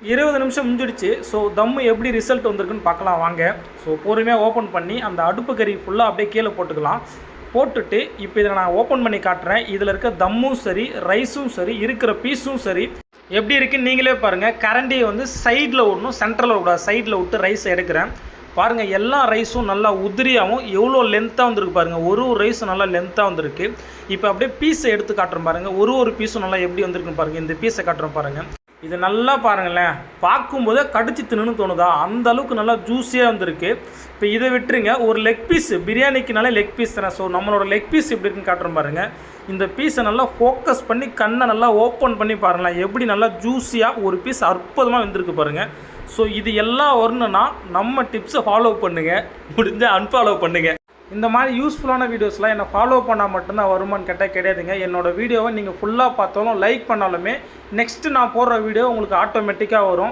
20 நிமிஷம் முடிஞ்சிடுச்சு. ஸோ தம்மு எப்படி ரிசல்ட் வந்திருக்குன்னு பார்க்கலாம் வாங்க. ஸோ பொறுமையாக ஓப்பன் பண்ணி அந்த அடுப்பு கறி ஃபுல்லாக அப்படியே கீழே போட்டுக்கலாம். போட்டுட்டு இப்போ இதில் நான் ஓப்பன் பண்ணி காட்டுறேன். இதில் இருக்க தம்மும் சரி, ரைஸும் சரி, இருக்கிற பீஸும் சரி எப்படி இருக்குன்னு நீங்களே பாருங்கள். கரண்டியை வந்து சைடில் விடணும், சென்டரில் விடாது, சைடில் விட்டு ரைஸ் எடுக்கிறேன். பாருங்கள், எல்லா ரைஸும் நல்லா உதிரியாகவும் எவ்வளோ லென்த்தாக வந்துருக்கு பாருங்கள். ஒரு ரைஸும் நல்லா லென்த்தாக வந்துருக்கு. இப்போ அப்படியே பீஸை எடுத்து காட்டுறேன் பாருங்கள். ஒரு பீஸும் நல்லா எப்படி வந்திருக்குன்னு பாருங்கள். இந்த பீஸை காட்டுறேன் பாருங்கள். இது நல்லா பாருங்களேன், பார்க்கும்போதே கடிச்சு தின்னு தோணுதா, அந்த அளவுக்கு நல்லா ஜூஸியாக வந்திருக்கு. இப்போ இதை விட்டுருங்க, ஒரு லெக் பீஸ் பிரியாணிக்குனாலே லெக் பீஸ் தானே. ஸோ நம்மளோட லெக் பீஸ் எப்படி இருக்குன்னு காட்டுறோம் பாருங்கள். இந்த பீஸை நல்லா ஃபோக்கஸ் பண்ணி கண்ணை நல்லா ஓப்பன் பண்ணி பாருங்களேன், எப்படி நல்லா ஜூஸியாக ஒரு பீஸ் அற்புதமாக வந்திருக்கு பாருங்கள். ஸோ இது எல்லாம் வரணுன்னா நம்ம டிப்ஸை ஃபாலோ பண்ணுங்கள், முடிஞ்சால் அன்ஃபாலோ பண்ணுங்கள். இந்த மாதிரி யூஸ்ஃபுல்லான வீடியோஸ்லாம் என்னை ஃபாலோ பண்ணால் மட்டும்தான் வருமானு கேட்டால் கிடையாதுங்க. என்னோடய வீடியோவை நீங்கள் ஃபுல்லாக பார்த்தாலும் லைக் பண்ணாலுமே நெக்ஸ்ட்டு நான் போடுற வீடியோ உங்களுக்கு ஆட்டோமேட்டிக்காக வரும்.